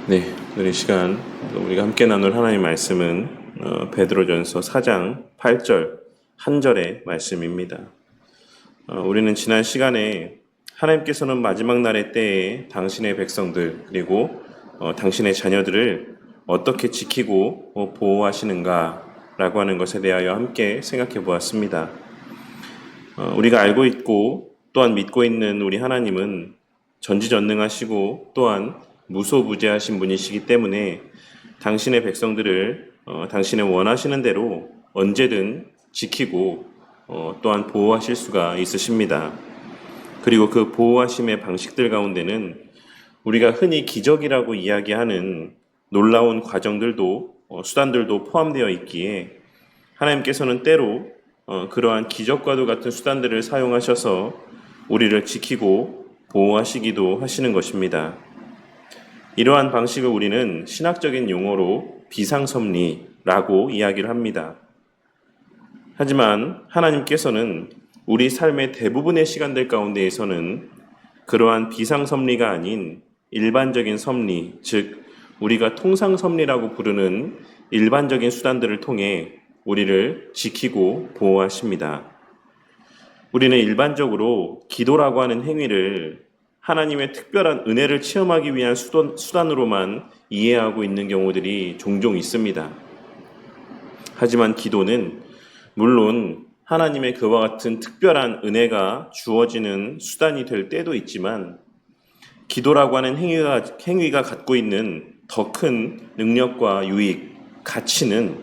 네, 오늘 이 시간 우리가 함께 나눌 하나님의 말씀은 베드로전서 4장 8절 한 절의 말씀입니다. 우리는 지난 시간에 하나님께서는 마지막 날의 때에 당신의 백성들 그리고 당신의 자녀들을 어떻게 지키고 보호하시는가라고 하는 것에 대하여 함께 생각해 보았습니다. 우리가 알고 있고 또한 믿고 있는 우리 하나님은 전지전능하시고 또한 무소부재하신 분이시기 때문에 당신의 백성들을 당신의 원하시는 대로 언제든 지키고 또한 보호하실 수가 있으십니다. 그리고 그 보호하심의 방식들 가운데는 우리가 흔히 기적이라고 이야기하는 놀라운 과정들도 수단들도 포함되어 있기에 하나님께서는 때로 그러한 기적과도 같은 수단들을 사용하셔서 우리를 지키고 보호하시기도 하시는 것입니다. 이러한 방식을 우리는 신학적인 용어로 비상섭리라고 이야기를 합니다. 하지만 하나님께서는 우리 삶의 대부분의 시간들 가운데에서는 그러한 비상섭리가 아닌 일반적인 섭리, 즉 우리가 통상섭리라고 부르는 일반적인 수단들을 통해 우리를 지키고 보호하십니다. 우리는 일반적으로 기도라고 하는 행위를 하나님의 특별한 은혜를 체험하기 위한 수단으로만 이해하고 있는 경우들이 종종 있습니다. 하지만 기도는 물론 하나님의 그와 같은 특별한 은혜가 주어지는 수단이 될 때도 있지만 기도라고 하는 행위가 갖고 있는 더 큰 능력과 유익, 가치는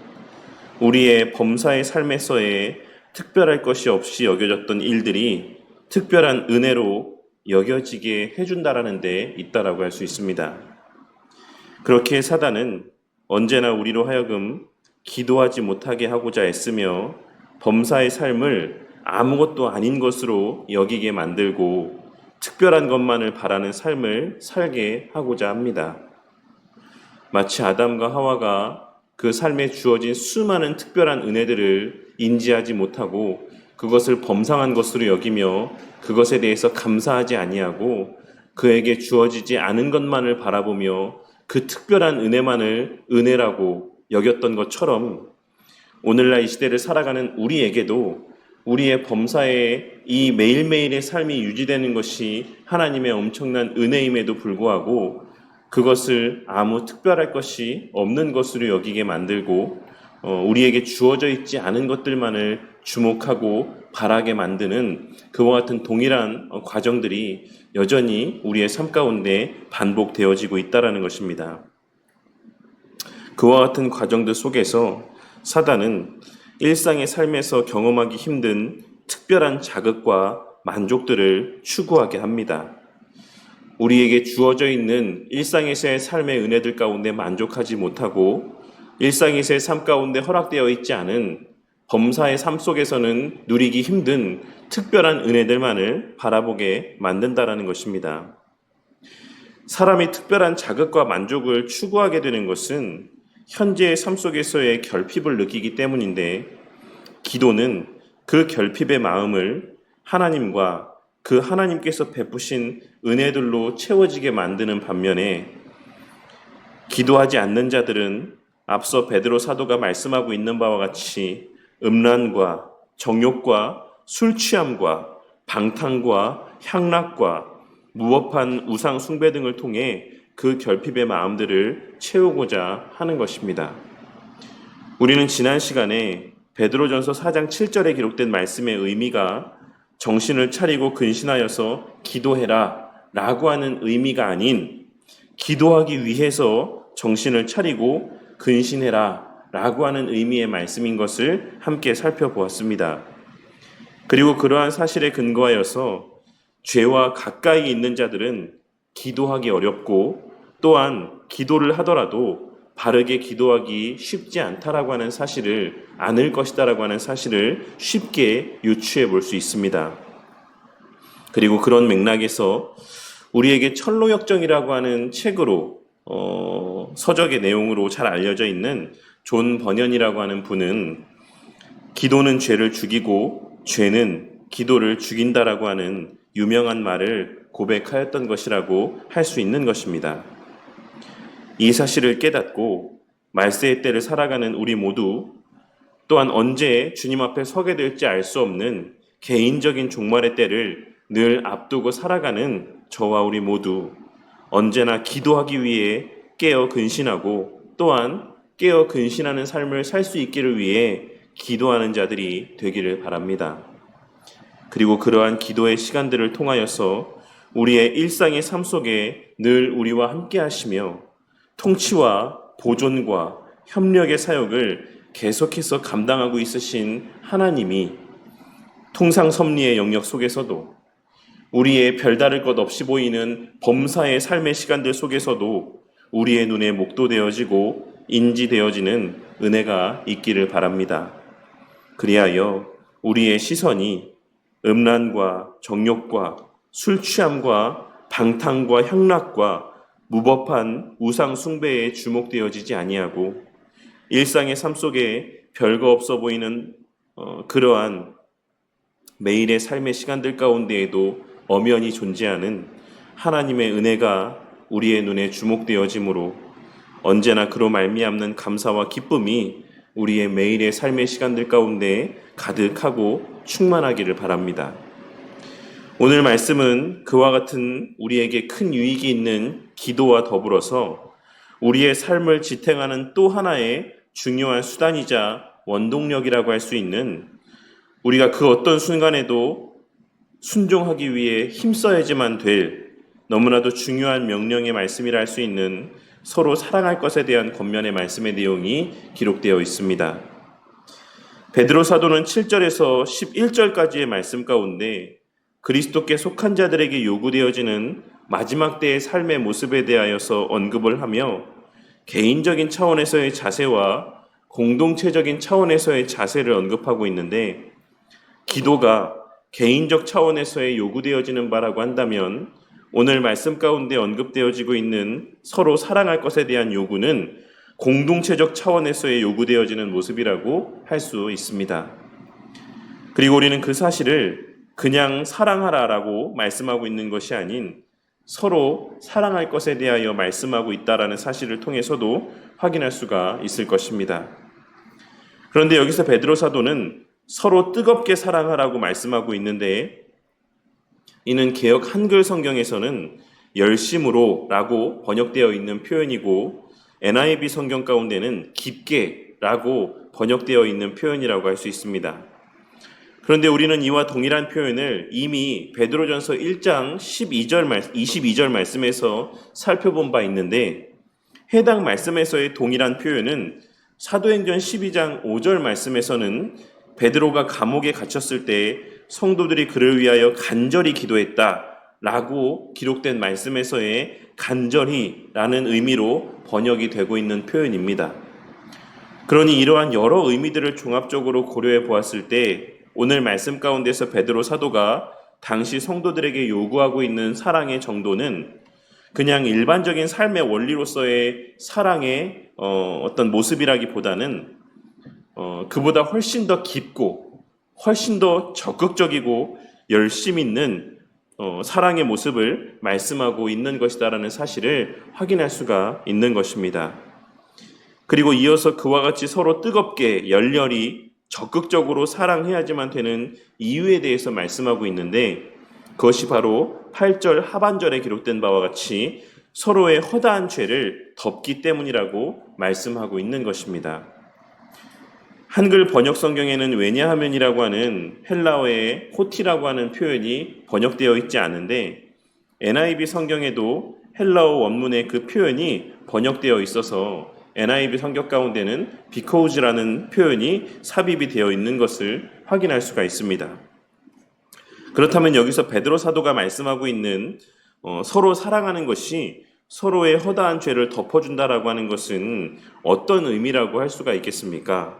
우리의 범사의 삶에서의 특별할 것이 없이 여겨졌던 일들이 특별한 은혜로 여겨지게 해준다라는 데 있다라고 할 수 있습니다. 그렇게 사단은 언제나 우리로 하여금 기도하지 못하게 하고자 애쓰며 범사의 삶을 아무것도 아닌 것으로 여기게 만들고 특별한 것만을 바라는 삶을 살게 하고자 합니다. 마치 아담과 하와가 그 삶에 주어진 수많은 특별한 은혜들을 인지하지 못하고 그것을 범상한 것으로 여기며 그것에 대해서 감사하지 아니하고 그에게 주어지지 않은 것만을 바라보며 그 특별한 은혜만을 은혜라고 여겼던 것처럼 오늘날 이 시대를 살아가는 우리에게도 우리의 범사에 이 매일매일의 삶이 유지되는 것이 하나님의 엄청난 은혜임에도 불구하고 그것을 아무 특별할 것이 없는 것으로 여기게 만들고 우리에게 주어져 있지 않은 것들만을 주목하고 바라게 만드는 그와 같은 동일한 과정들이 여전히 우리의 삶 가운데 반복되어지고 있다는 것입니다. 그와 같은 과정들 속에서 사단은 일상의 삶에서 경험하기 힘든 특별한 자극과 만족들을 추구하게 합니다. 우리에게 주어져 있는 일상에서의 삶의 은혜들 가운데 만족하지 못하고 일상에서의 삶 가운데 허락되어 있지 않은 범사의 삶 속에서는 누리기 힘든 특별한 은혜들만을 바라보게 만든다라는 것입니다. 사람이 특별한 자극과 만족을 추구하게 되는 것은 현재의 삶 속에서의 결핍을 느끼기 때문인데 기도는 그 결핍의 마음을 하나님과 그 하나님께서 베푸신 은혜들로 채워지게 만드는 반면에 기도하지 않는 자들은 앞서 베드로 사도가 말씀하고 있는 바와 같이 음란과 정욕과 술 취함과 방탕과 향락과 무법한 우상 숭배 등을 통해 그 결핍의 마음들을 채우고자 하는 것입니다. 우리는 지난 시간에 베드로전서 4장 7절에 기록된 말씀의 의미가 정신을 차리고 근신하여서 기도해라 라고 하는 의미가 아닌 기도하기 위해서 정신을 차리고 근신해라 라고 하는 의미의 말씀인 것을 함께 살펴보았습니다. 그리고 그러한 사실에 근거하여서 죄와 가까이 있는 자들은 기도하기 어렵고 또한 기도를 하더라도 바르게 기도하기 쉽지 않다라고 하는 사실을 않을 것이다라고 하는 사실을 쉽게 유추해 볼 수 있습니다. 그리고 그런 맥락에서 우리에게 철로역정이라고 하는 책으로 서적의 내용으로 잘 알려져 있는 존 버년이라고 하는 분은 기도는 죄를 죽이고 죄는 기도를 죽인다라고 하는 유명한 말을 고백하였던 것이라고 할 수 있는 것입니다. 이 사실을 깨닫고 말세의 때를 살아가는 우리 모두, 또한 언제 주님 앞에 서게 될지 알 수 없는 개인적인 종말의 때를 늘 앞두고 살아가는 저와 우리 모두 언제나 기도하기 위해 깨어 근신하고, 또한 깨어 근신하는 삶을 살 수 있기를 위해 기도하는 자들이 되기를 바랍니다. 그리고 그러한 기도의 시간들을 통하여서 우리의 일상의 삶 속에 늘 우리와 함께 하시며 통치와 보존과 협력의 사역을 계속해서 감당하고 있으신 하나님이 통상섭리의 영역 속에서도, 우리의 별다를 것 없이 보이는 범사의 삶의 시간들 속에서도 우리의 눈에 목도되어지고 인지되어지는 은혜가 있기를 바랍니다. 그리하여 우리의 시선이 음란과 정욕과 술 취함과 방탕과 향락과 무법한 우상 숭배에 주목되어지지 아니하고, 일상의 삶 속에 별거 없어 보이는 그러한 매일의 삶의 시간들 가운데에도 엄연히 존재하는 하나님의 은혜가 우리의 눈에 주목되어지므로 언제나 그로 말미암는 감사와 기쁨이 우리의 매일의 삶의 시간들 가운데 가득하고 충만하기를 바랍니다. 오늘 말씀은 그와 같은 우리에게 큰 유익이 있는 기도와 더불어서 우리의 삶을 지탱하는 또 하나의 중요한 수단이자 원동력이라고 할 수 있는, 우리가 그 어떤 순간에도 순종하기 위해 힘써야지만 될 너무나도 중요한 명령의 말씀이라 할 수 있는 서로 사랑할 것에 대한 권면의 말씀의 내용이 기록되어 있습니다. 베드로 사도는 7절에서 11절까지의 말씀 가운데 그리스도께 속한 자들에게 요구되어지는 마지막 때의 삶의 모습에 대하여서 언급을 하며 개인적인 차원에서의 자세와 공동체적인 차원에서의 자세를 언급하고 있는데, 기도가 개인적 차원에서의 요구되어지는 바라고 한다면 오늘 말씀 가운데 언급되어지고 있는 서로 사랑할 것에 대한 요구는 공동체적 차원에서의 요구되어지는 모습이라고 할 수 있습니다. 그리고 우리는 그 사실을 그냥 사랑하라라고 말씀하고 있는 것이 아닌 서로 사랑할 것에 대하여 말씀하고 있다라는 사실을 통해서도 확인할 수가 있을 것입니다. 그런데 여기서 베드로 사도는 서로 뜨겁게 사랑하라고 말씀하고 있는데, 이는 개역 한글 성경에서는 열심으로 라고 번역되어 있는 표현이고 NIV 성경 가운데는 깊게 라고 번역되어 있는 표현이라고 할 수 있습니다. 그런데 우리는 이와 동일한 표현을 이미 베드로전서 1장 22절 말씀에서 살펴본 바 있는데, 해당 말씀에서의 동일한 표현은 사도행전 12장 5절 말씀에서는 베드로가 감옥에 갇혔을 때 성도들이 그를 위하여 간절히 기도했다라고 기록된 말씀에서의 간절히라는 의미로 번역이 되고 있는 표현입니다. 그러니 이러한 여러 의미들을 종합적으로 고려해 보았을 때 오늘 말씀 가운데서 베드로 사도가 당시 성도들에게 요구하고 있는 사랑의 정도는 그냥 일반적인 삶의 원리로서의 사랑의 어떤 모습이라기보다는 그보다 훨씬 더 깊고 훨씬 더 적극적이고 열심 있는 사랑의 모습을 말씀하고 있는 것이다라는 사실을 확인할 수가 있는 것입니다. 그리고 이어서 그와 같이 서로 뜨겁게 열렬히 적극적으로 사랑해야지만 되는 이유에 대해서 말씀하고 있는데, 그것이 바로 8절 하반절에 기록된 바와 같이 서로의 허다한 죄를 덮기 때문이라고 말씀하고 있는 것입니다. 한글 번역 성경에는 왜냐하면이라고 하는 헬라어의 호티라고 하는 표현이 번역되어 있지 않은데, NIV 성경에도 헬라어 원문의 그 표현이 번역되어 있어서 NIV 성경 가운데는 because라는 표현이 삽입이 되어 있는 것을 확인할 수가 있습니다. 그렇다면 여기서 베드로 사도가 말씀하고 있는 서로 사랑하는 것이 서로의 허다한 죄를 덮어준다라고 하는 것은 어떤 의미라고 할 수가 있겠습니까?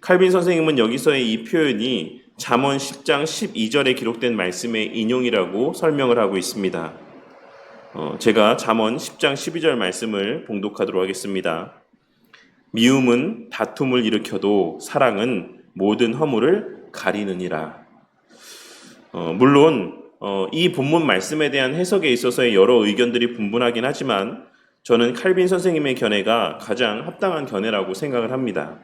칼빈 선생님은 여기서의 이 표현이 잠언 10장 12절에 기록된 말씀의 인용이라고 설명을 하고 있습니다. 제가 잠언 10장 12절 말씀을 봉독하도록 하겠습니다. 미움은 다툼을 일으켜도 사랑은 모든 허물을 가리느니라. 물론 이 본문 말씀에 대한 해석에 있어서의 여러 의견들이 분분하긴 하지만 저는 칼빈 선생님의 견해가 가장 합당한 견해라고 생각을 합니다.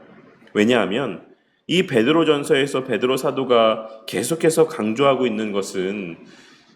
왜냐하면 이 베드로전서에서 베드로 사도가 계속해서 강조하고 있는 것은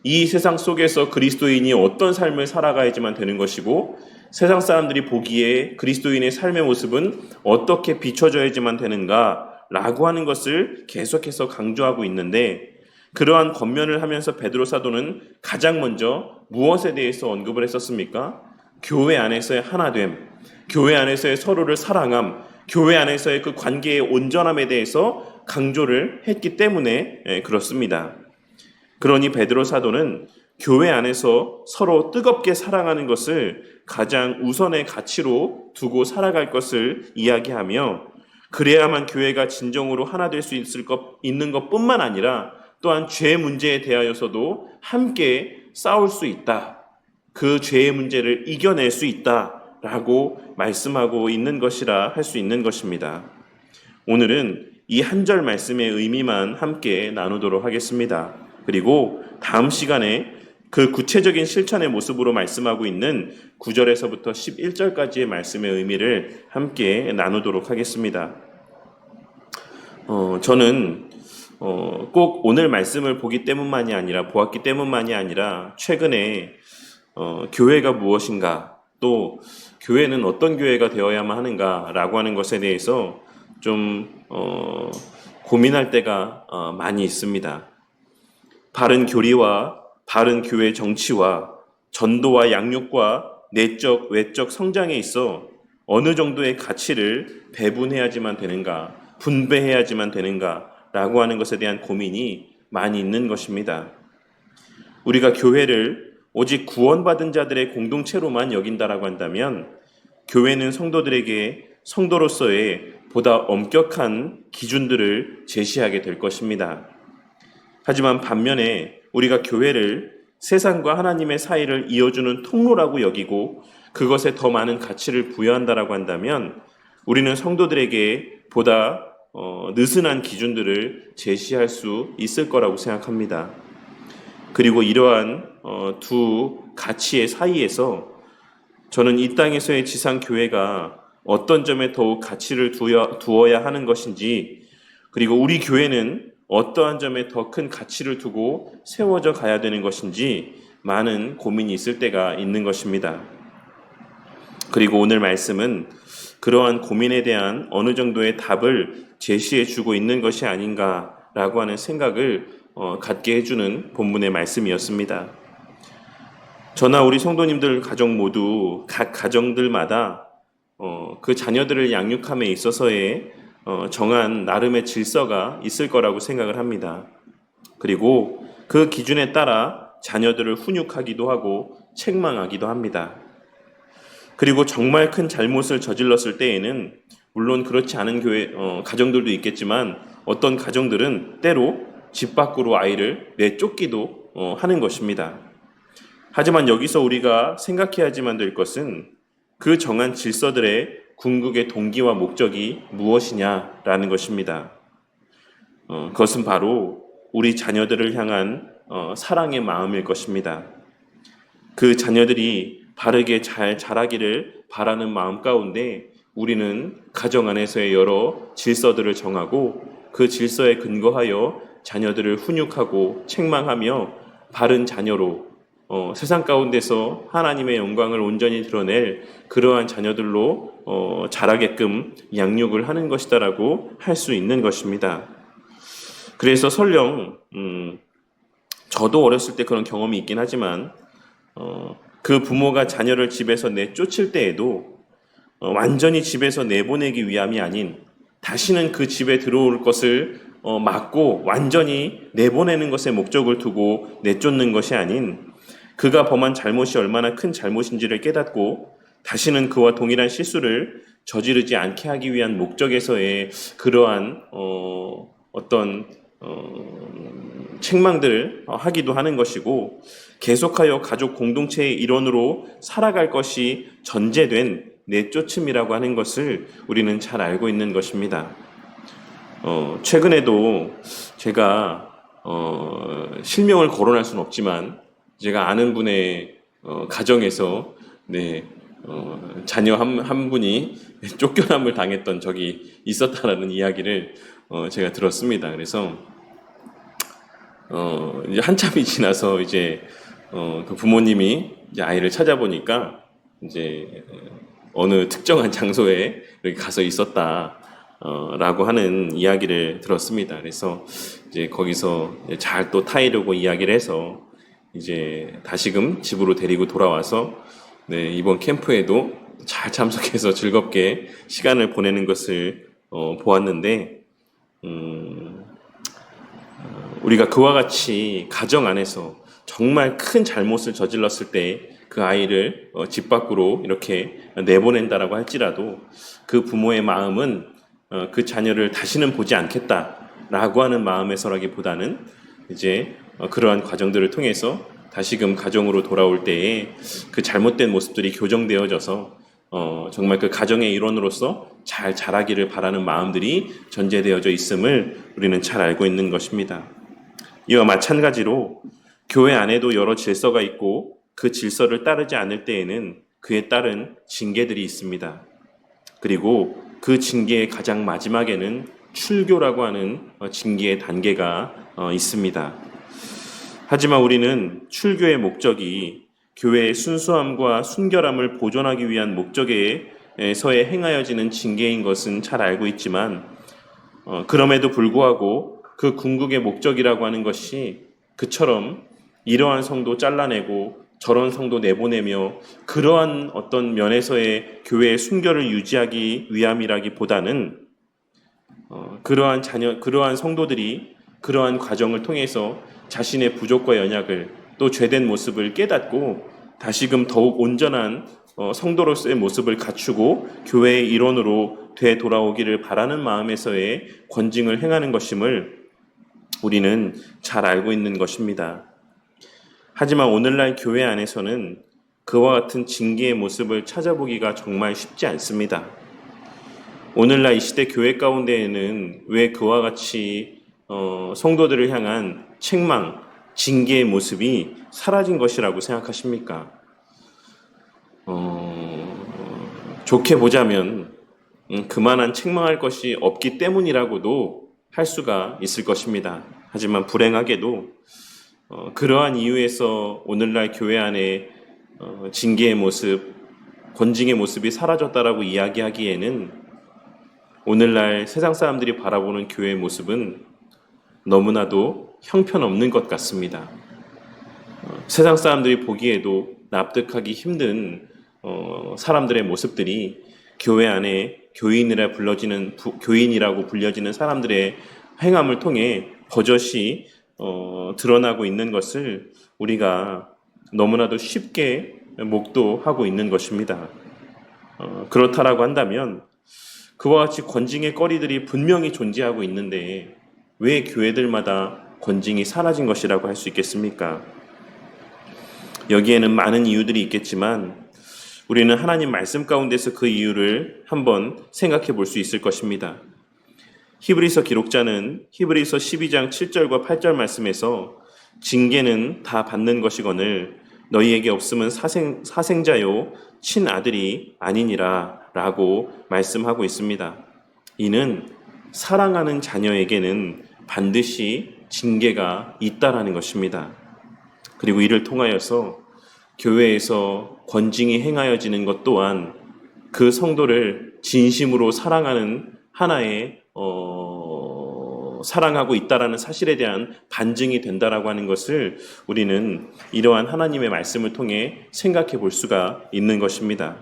이 세상 속에서 그리스도인이 어떤 삶을 살아가야지만 되는 것이고, 세상 사람들이 보기에 그리스도인의 삶의 모습은 어떻게 비춰져야지만 되는가라고 하는 것을 계속해서 강조하고 있는데, 그러한 권면을 하면서 베드로 사도는 가장 먼저 무엇에 대해서 언급을 했었습니까? 교회 안에서의 하나됨, 교회 안에서의 서로를 사랑함, 교회 안에서의 그 관계의 온전함에 대해서 강조를 했기 때문에 그렇습니다. 그러니 베드로 사도는 교회 안에서 서로 뜨겁게 사랑하는 것을 가장 우선의 가치로 두고 살아갈 것을 이야기하며, 그래야만 교회가 진정으로 하나 될 수 있는 것뿐만 아니라 또한 죄 문제에 대하여서도 함께 싸울 수 있다. 그 죄의 문제를 이겨낼 수 있다라고 말씀하고 있는 것이라 할 수 있는 것입니다. 오늘은 이 한 절 말씀의 의미만 함께 나누도록 하겠습니다. 그리고 다음 시간에 그 구체적인 실천의 모습으로 말씀하고 있는 9절에서부터 11절까지의 말씀의 의미를 함께 나누도록 하겠습니다. 저는 꼭 오늘 말씀을 보았기 때문만이 아니라 최근에 교회가 무엇인가, 또 교회는 어떤 교회가 되어야만 하는가라고 하는 것에 대해서 좀 고민할 때가 많이 있습니다. 바른 교리와 바른 교회 정치와 전도와 양육과 내적, 외적 성장에 있어 어느 정도의 가치를 배분해야지만 되는가, 분배해야지만 되는가라고 하는 것에 대한 고민이 많이 있는 것입니다. 우리가 교회를 오직 구원받은 자들의 공동체로만 여긴다라고 한다면 교회는 성도들에게 성도로서의 보다 엄격한 기준들을 제시하게 될 것입니다. 하지만 반면에 우리가 교회를 세상과 하나님의 사이를 이어주는 통로라고 여기고 그것에 더 많은 가치를 부여한다라고 한다면 우리는 성도들에게 보다 느슨한 기준들을 제시할 수 있을 거라고 생각합니다. 그리고 이러한 두 가치의 사이에서 저는 이 땅에서의 지상교회가 어떤 점에 더욱 가치를 두어야 하는 것인지, 그리고 우리 교회는 어떠한 점에 더 큰 가치를 두고 세워져 가야 되는 것인지 많은 고민이 있을 때가 있는 것입니다. 그리고 오늘 말씀은 그러한 고민에 대한 어느 정도의 답을 제시해 주고 있는 것이 아닌가라고 하는 생각을 갖게 해주는 본문의 말씀이었습니다. 저나 우리 성도님들 가정 모두 각 가정들마다 그 자녀들을 양육함에 있어서의 정한 나름의 질서가 있을 거라고 생각을 합니다. 그리고 그 기준에 따라 자녀들을 훈육하기도 하고 책망하기도 합니다. 그리고 정말 큰 잘못을 저질렀을 때에는 물론 그렇지 않은 가정들도 있겠지만 어떤 가정들은 때로 집 밖으로 아이를 내쫓기도 하는 것입니다. 하지만 여기서 우리가 생각해야지만 될 것은 그 정한 질서들의 궁극의 동기와 목적이 무엇이냐라는 것입니다. 그것은 바로 우리 자녀들을 향한 사랑의 마음일 것입니다. 그 자녀들이 바르게 잘 자라기를 바라는 마음 가운데 우리는 가정 안에서의 여러 질서들을 정하고 그 질서에 근거하여 자녀들을 훈육하고 책망하며 바른 자녀로 세상 가운데서 하나님의 영광을 온전히 드러낼 그러한 자녀들로 자라게끔 양육을 하는 것이다라고 할 수 있는 것입니다. 그래서 설령 저도 어렸을 때 그런 경험이 있긴 하지만 그 부모가 자녀를 집에서 내쫓을 때에도 완전히 집에서 내보내기 위함이 아닌 다시는 그 집에 들어올 것을 막고 완전히 내보내는 것에 목적을 두고 내쫓는 것이 아닌 그가 범한 잘못이 얼마나 큰 잘못인지를 깨닫고 다시는 그와 동일한 실수를 저지르지 않게 하기 위한 목적에서의 그러한 책망들을 하기도 하는 것이고, 계속하여 가족 공동체의 일원으로 살아갈 것이 전제된 내쫓음이라고 하는 것을 우리는 잘 알고 있는 것입니다. 최근에도 제가 실명을 거론할 수는 없지만 제가 아는 분의 가정에서 자녀 한 분이 쫓겨남을 당했던 적이 있었다라는 이야기를 제가 들었습니다. 그래서 이제 한참이 지나서 이제 그 부모님이 이제 아이를 찾아보니까 이제 어느 특정한 장소에 이렇게 가서 있었다. 라고 하는 이야기를 들었습니다. 그래서 이제 거기서 잘 또 타이르고 이야기를 해서 이제 다시금 집으로 데리고 돌아와서 네, 이번 캠프에도 잘 참석해서 즐겁게 시간을 보내는 것을 보았는데 우리가 그와 같이 가정 안에서 정말 큰 잘못을 저질렀을 때 그 아이를 집 밖으로 이렇게 내보낸다라고 할지라도 그 부모의 마음은 그 자녀를 다시는 보지 않겠다라고 하는 마음에서라기보다는 이제 그러한 과정들을 통해서 다시금 가정으로 돌아올 때에 그 잘못된 모습들이 교정되어져서 정말 그 가정의 일원으로서 잘 자라기를 바라는 마음들이 전제되어져 있음을 우리는 잘 알고 있는 것입니다. 이와 마찬가지로 교회 안에도 여러 질서가 있고 그 질서를 따르지 않을 때에는 그에 따른 징계들이 있습니다. 그리고 그 징계의 가장 마지막에는 출교라고 하는 징계의 단계가 있습니다. 하지만 우리는 출교의 목적이 교회의 순수함과 순결함을 보존하기 위한 목적에서에 행하여지는 징계인 것은 잘 알고 있지만 그럼에도 불구하고 그 궁극의 목적이라고 하는 것이 그처럼 이러한 성도 잘라내고 저런 성도 내보내며 그러한 어떤 면에서의 교회의 순결을 유지하기 위함이라기보다는 그러한 성도들이 그러한 과정을 통해서 자신의 부족과 연약을 또 죄된 모습을 깨닫고 다시금 더욱 온전한 성도로서의 모습을 갖추고 교회의 일원으로 되돌아오기를 바라는 마음에서의 권징을 행하는 것임을 우리는 잘 알고 있는 것입니다. 하지만 오늘날 교회 안에서는 그와 같은 징계의 모습을 찾아보기가 정말 쉽지 않습니다. 오늘날 이 시대 교회 가운데에는 왜 그와 같이 성도들을 향한 책망, 징계의 모습이 사라진 것이라고 생각하십니까? 좋게 보자면 그만한 책망할 것이 없기 때문이라고도 할 수가 있을 것입니다. 하지만 불행하게도 그러한 이유에서 오늘날 교회 안에 징계의 모습, 권징의 모습이 사라졌다라고 이야기하기에는 오늘날 세상 사람들이 바라보는 교회의 모습은 너무나도 형편없는 것 같습니다. 세상 사람들이 보기에도 납득하기 힘든 사람들의 모습들이 교회 안에 교인이라고 불려지는 사람들의 행함을 통해 버젓이 드러나고 있는 것을 우리가 너무나도 쉽게 목도하고 있는 것입니다. 그렇다라고 한다면 그와 같이 권징의 거리들이 분명히 존재하고 있는데 왜 교회들마다 권징이 사라진 것이라고 할 수 있겠습니까? 여기에는 많은 이유들이 있겠지만 우리는 하나님 말씀 가운데서 그 이유를 한번 생각해 볼 수 있을 것입니다. 히브리서 기록자는 히브리서 12장 7절과 8절 말씀에서 징계는 다 받는 것이거늘 너희에게 없으면 사생자요 친아들이 아니니라 라고 말씀하고 있습니다. 이는 사랑하는 자녀에게는 반드시 징계가 있다라는 것입니다. 그리고 이를 통하여서 교회에서 권징이 행하여지는 것 또한 그 성도를 진심으로 사랑하는 하나의 사랑하고 있다라는 사실에 대한 반증이 된다라고 하는 것을 우리는 이러한 하나님의 말씀을 통해 생각해 볼 수가 있는 것입니다.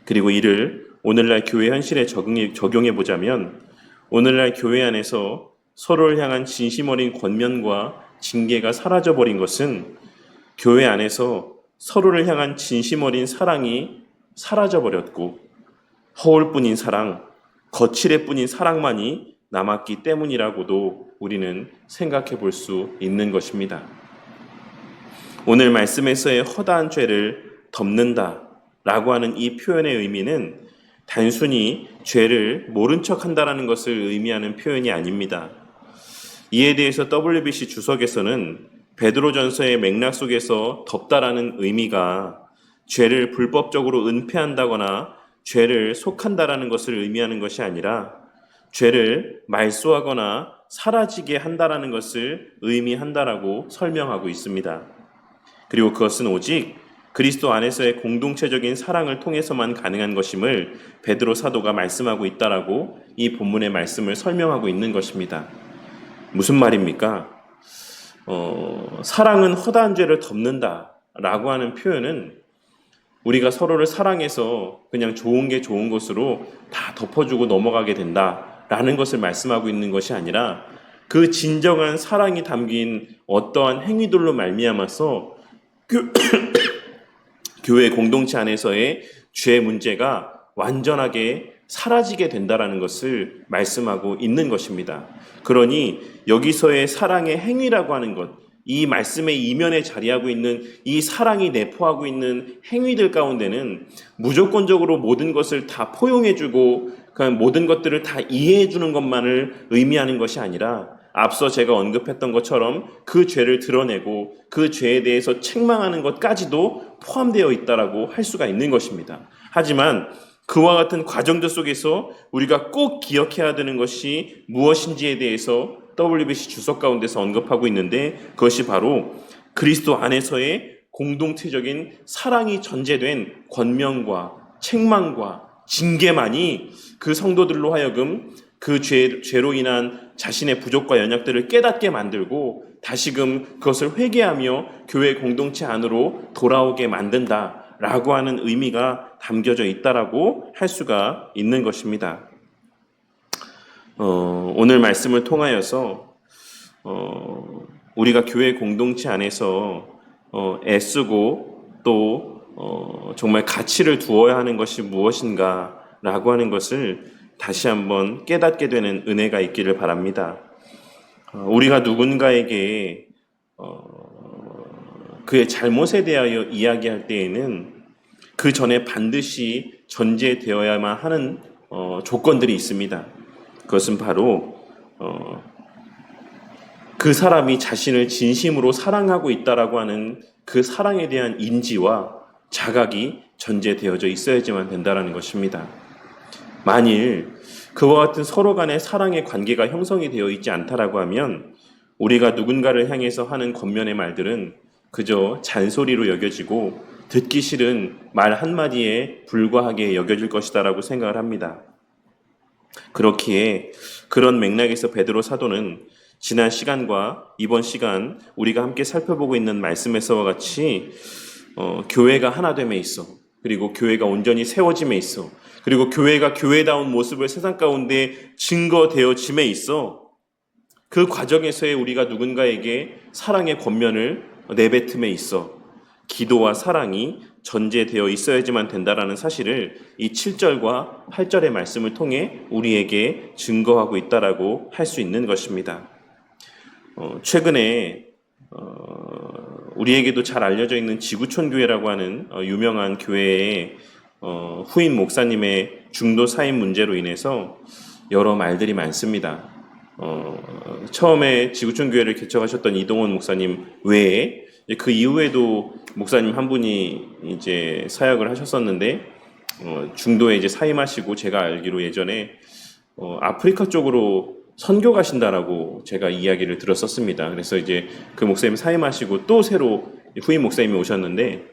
그리고 이를 오늘날 교회 현실에 적용해 보자면 오늘날 교회 안에서 서로를 향한 진심 어린 권면과 징계가 사라져 버린 것은 교회 안에서 서로를 향한 진심 어린 사랑이 사라져 버렸고 허울뿐인 사랑, 거칠애 뿐인 사랑만이 남았기 때문이라고도 우리는 생각해 볼 수 있는 것입니다. 오늘 말씀에서의 허다한 죄를 덮는다 라고 하는 이 표현의 의미는 단순히 죄를 모른 척 한다라는 것을 의미하는 표현이 아닙니다. 이에 대해서 WBC 주석에서는 베드로전서의 맥락 속에서 덮다라는 의미가 죄를 불법적으로 은폐한다거나 죄를 속한다라는 것을 의미하는 것이 아니라 죄를 말소하거나 사라지게 한다라는 것을 의미한다라고 설명하고 있습니다. 그리고 그것은 오직 그리스도 안에서의 공동체적인 사랑을 통해서만 가능한 것임을 베드로 사도가 말씀하고 있다라고 이 본문의 말씀을 설명하고 있는 것입니다. 무슨 말입니까? 사랑은 허다한 죄를 덮는다라고 하는 표현은 우리가 서로를 사랑해서 그냥 좋은 게 좋은 것으로 다 덮어주고 넘어가게 된다라는 것을 말씀하고 있는 것이 아니라 그 진정한 사랑이 담긴 어떠한 행위들로 말미암아서 교회 공동체 안에서의 죄 문제가 완전하게 사라지게 된다라는 것을 말씀하고 있는 것입니다. 그러니 여기서의 사랑의 행위라고 하는 것, 이 말씀의 이면에 자리하고 있는 이 사랑이 내포하고 있는 행위들 가운데는 무조건적으로 모든 것을 다 포용해주고 그냥 모든 것들을 다 이해해주는 것만을 의미하는 것이 아니라 앞서 제가 언급했던 것처럼 그 죄를 드러내고 그 죄에 대해서 책망하는 것까지도 포함되어 있다라고 할 수가 있는 것입니다. 하지만 그와 같은 과정들 속에서 우리가 꼭 기억해야 되는 것이 무엇인지에 대해서 WBC 주석 가운데서 언급하고 있는데 그것이 바로 그리스도 안에서의 공동체적인 사랑이 전제된 권면과 책망과 징계만이 그 성도들로 하여금 그 죄로 인한 자신의 부족과 연약들을 깨닫게 만들고 다시금 그것을 회개하며 교회 공동체 안으로 돌아오게 만든다라고 하는 의미가 담겨져 있다라고 할 수가 있는 것입니다. 오늘 말씀을 통하여서 우리가 교회 공동체 안에서 애쓰고 또 정말 가치를 두어야 하는 것이 무엇인가라고 하는 것을 다시 한번 깨닫게 되는 은혜가 있기를 바랍니다. 우리가 누군가에게 그의 잘못에 대하여 이야기할 때에는 그 전에 반드시 전제되어야만 하는 조건들이 있습니다. 그것은 바로 그 사람이 자신을 진심으로 사랑하고 있다라고 하는 그 사랑에 대한 인지와 자각이 전제되어져 있어야지만 된다라는 것입니다. 만일 그와 같은 서로 간의 사랑의 관계가 형성이 되어 있지 않다라고 하면 우리가 누군가를 향해서 하는 권면의 말들은 그저 잔소리로 여겨지고 듣기 싫은 말 한마디에 불과하게 여겨질 것이다라고 생각을 합니다. 그렇기에 그런 맥락에서 베드로 사도는 지난 시간과 이번 시간 우리가 함께 살펴보고 있는 말씀에서와 같이 교회가 하나됨에 있어, 그리고 교회가 온전히 세워짐에 있어, 그리고 교회가 교회다운 모습을 세상 가운데 증거되어짐에 있어 그 과정에서의 우리가 누군가에게 사랑의 권면을 내뱉음에 있어 기도와 사랑이 전제되어 있어야지만 된다라는 사실을 이 7절과 8절의 말씀을 통해 우리에게 증거하고 있다라고 할 수 있는 것입니다. 최근에 우리에게도 잘 알려져 있는 지구촌 교회라고 하는 유명한 교회의 후임 목사님의 중도 사임 문제로 인해서 여러 말들이 많습니다. 처음에 지구촌 교회를 개척하셨던 이동원 목사님 외에 그 이후에도 목사님 한 분이 이제 사역을 하셨었는데 중도에 이제 사임하시고 제가 알기로 예전에 아프리카 쪽으로 선교 가신다라고 제가 이야기를 들었었습니다. 그래서 이제 그 목사님 사임하시고 또 새로 후임 목사님이 오셨는데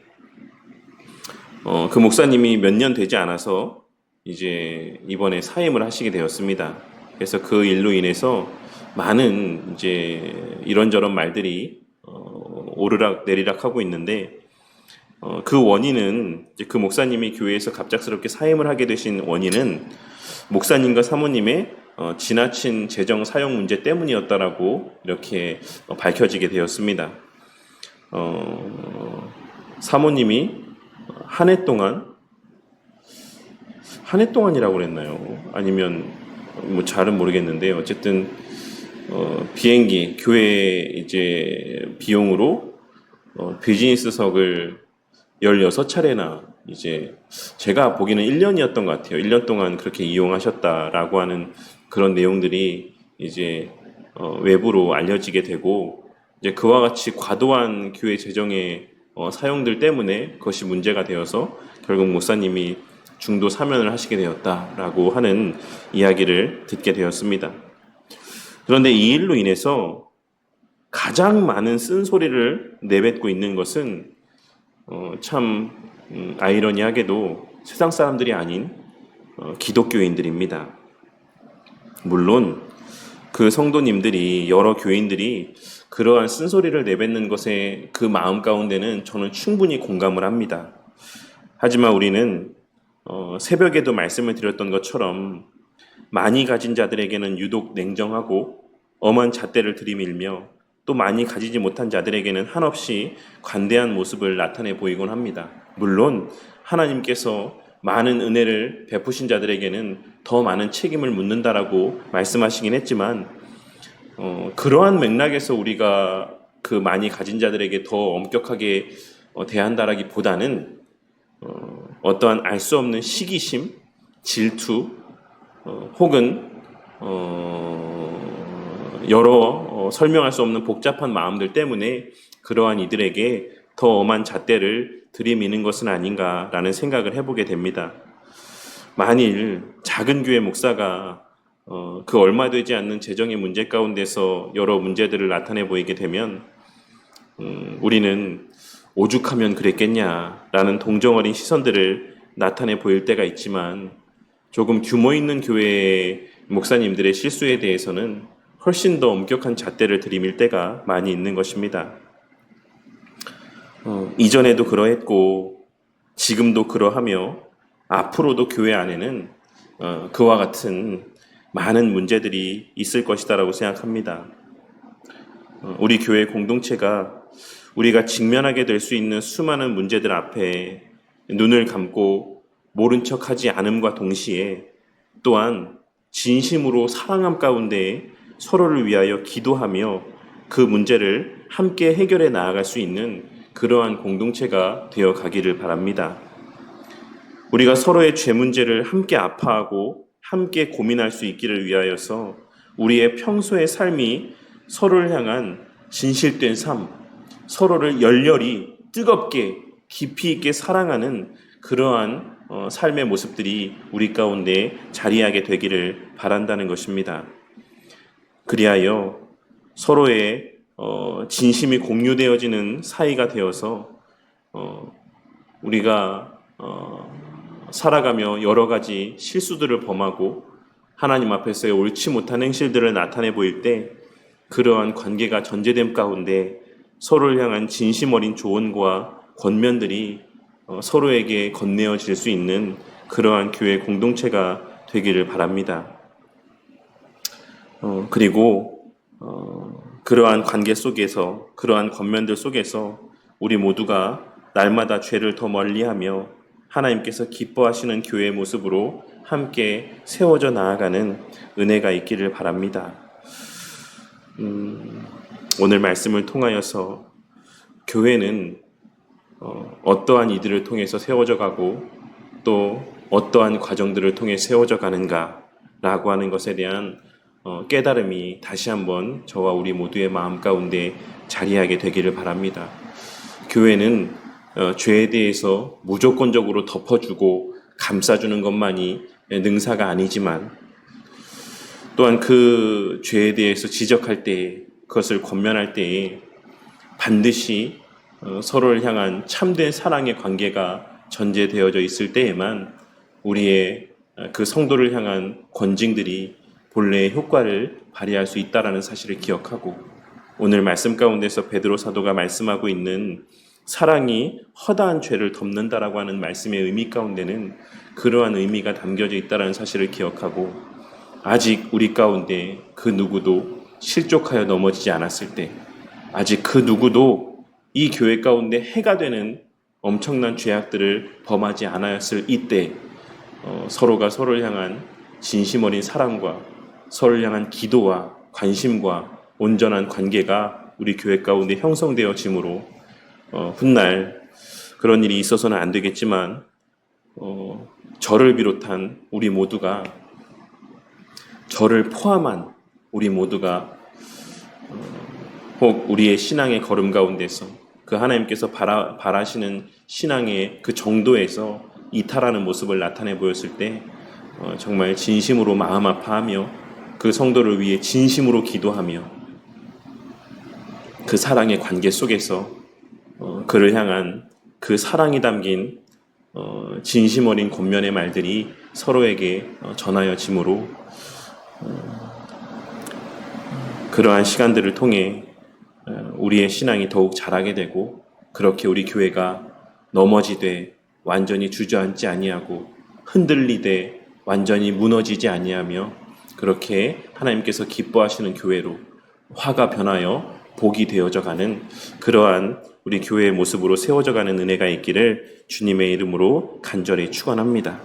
그 목사님이 몇 년 되지 않아서 이제 이번에 사임을 하시게 되었습니다. 그래서 그 일로 인해서 많은 이제 이런저런 말들이 오르락 내리락 하고 있는데 그 원인은 이제 그 목사님이 교회에서 갑작스럽게 사임을 하게 되신 원인은 목사님과 사모님의 지나친 재정 사용 문제 때문이었다라고 이렇게 밝혀지게 되었습니다. 사모님이 한 해 동안이라고 그랬나요? 아니면 뭐 잘은 모르겠는데 어쨌든 비행기 교회 이제 비용으로 비즈니스석을 16차례나 이제 제가 보기에는 1년이었던 것 같아요. 1년 동안 그렇게 이용하셨다라고 하는 그런 내용들이 이제 외부로 알려지게 되고 이제 그와 같이 과도한 교회 재정의 사용들 때문에 그것이 문제가 되어서 결국 목사님이 중도 사면을 하시게 되었다라고 하는 이야기를 듣게 되었습니다. 그런데 이 일로 인해서 가장 많은 쓴소리를 내뱉고 있는 것은 참 아이러니하게도 세상 사람들이 아닌 기독교인들입니다. 물론 그 성도님들이, 여러 교인들이 그러한 쓴소리를 내뱉는 것에 그 마음 가운데는 저는 충분히 공감을 합니다. 하지만 우리는 새벽에도 말씀을 드렸던 것처럼 많이 가진 자들에게는 유독 냉정하고 엄한 잣대를 들이밀며 또 많이 가지지 못한 자들에게는 한없이 관대한 모습을 나타내 보이곤 합니다. 물론 하나님께서 많은 은혜를 베푸신 자들에게는 더 많은 책임을 묻는다라고 말씀하시긴 했지만 그러한 맥락에서 우리가 그 많이 가진 자들에게 더 엄격하게 대한다라기보다는 어떠한 알 수 없는 시기심, 질투, 혹은 여러 설명할 수 없는 복잡한 마음들 때문에 그러한 이들에게 더 엄한 잣대를 들이미는 것은 아닌가라는 생각을 해보게 됩니다. 만일 작은 교회 목사가 그 얼마 되지 않는 재정의 문제 가운데서 여러 문제들을 나타내 보이게 되면 우리는 오죽하면 그랬겠냐라는 동정어린 시선들을 나타내 보일 때가 있지만 조금 규모 있는 교회의 목사님들의 실수에 대해서는 훨씬 더 엄격한 잣대를 들이밀 때가 많이 있는 것입니다. 이전에도 그러했고 지금도 그러하며 앞으로도 교회 안에는 그와 같은 많은 문제들이 있을 것이다라고 생각합니다. 우리 교회 공동체가 우리가 직면하게 될 수 있는 수많은 문제들 앞에 눈을 감고 모른 척하지 않음과 동시에 또한 진심으로 사랑함 가운데 서로를 위하여 기도하며 그 문제를 함께 해결해 나아갈 수 있는 그러한 공동체가 되어 가기를 바랍니다. 우리가 서로의 죄 문제를 함께 아파하고 함께 고민할 수 있기를 위하여서 우리의 평소의 삶이 서로를 향한 진실된 삶, 서로를 열렬히 뜨겁게 깊이 있게 사랑하는 그러한 삶의 모습들이 우리 가운데 자리하게 되기를 바란다는 것입니다. 그리하여 서로의 진심이 공유되어지는 사이가 되어서 우리가 살아가며 여러 가지 실수들을 범하고 하나님 앞에서의 옳지 못한 행실들을 나타내 보일 때 그러한 관계가 전제됨 가운데 서로를 향한 진심 어린 조언과 권면들이 서로에게 건네어질 수 있는 그러한 교회 공동체가 되기를 바랍니다. 그리고 그러한 관계 속에서, 그러한 권면들 속에서 우리 모두가 날마다 죄를 더 멀리하며 하나님께서 기뻐하시는 교회의 모습으로 함께 세워져 나아가는 은혜가 있기를 바랍니다. 오늘 말씀을 통하여서 교회는 어떠한 이들을 통해서 세워져 가고 또 어떠한 과정들을 통해 세워져 가는가 라고 하는 것에 대한 깨달음이 다시 한번 저와 우리 모두의 마음 가운데 자리하게 되기를 바랍니다. 교회는 죄에 대해서 무조건적으로 덮어주고 감싸주는 것만이 능사가 아니지만 또한 그 죄에 대해서 지적할 때에, 그것을 권면할 때에 반드시 서로를 향한 참된 사랑의 관계가 전제되어져 있을 때에만 우리의 그 성도를 향한 권징들이 본래의 효과를 발휘할 수 있다는 사실을 기억하고 오늘 말씀 가운데서 베드로 사도가 말씀하고 있는 사랑이 허다한 죄를 덮는다라고 하는 말씀의 의미 가운데는 그러한 의미가 담겨져 있다는 사실을 기억하고 아직 우리 가운데 그 누구도 실족하여 넘어지지 않았을 때, 아직 그 누구도 이 교회 가운데 해가 되는 엄청난 죄악들을 범하지 않았을 이때 서로가 서로를 향한 진심 어린 사랑과 서로를 향한 기도와 관심과 온전한 관계가 우리 교회 가운데 형성되어지므로 훗날 그런 일이 있어서는 안 되겠지만 저를 비롯한 우리 모두가, 저를 포함한 우리 모두가 혹 우리의 신앙의 걸음 가운데서 그 하나님께서 바라시는 신앙의 그 정도에서 이탈하는 모습을 나타내 보였을 때 정말 진심으로 마음 아파하며 그 성도를 위해 진심으로 기도하며 그 사랑의 관계 속에서 그를 향한 그 사랑이 담긴 진심 어린 권면의 말들이 서로에게 전하여짐으로 그러한 시간들을 통해 우리의 신앙이 더욱 자라게 되고 그렇게 우리 교회가 넘어지되 완전히 주저앉지 아니하고 흔들리되 완전히 무너지지 아니하며 그렇게 하나님께서 기뻐하시는 교회로 화가 변하여 복이 되어져 가는 그러한 우리 교회의 모습으로 세워져 가는 은혜가 있기를 주님의 이름으로 간절히 축원합니다.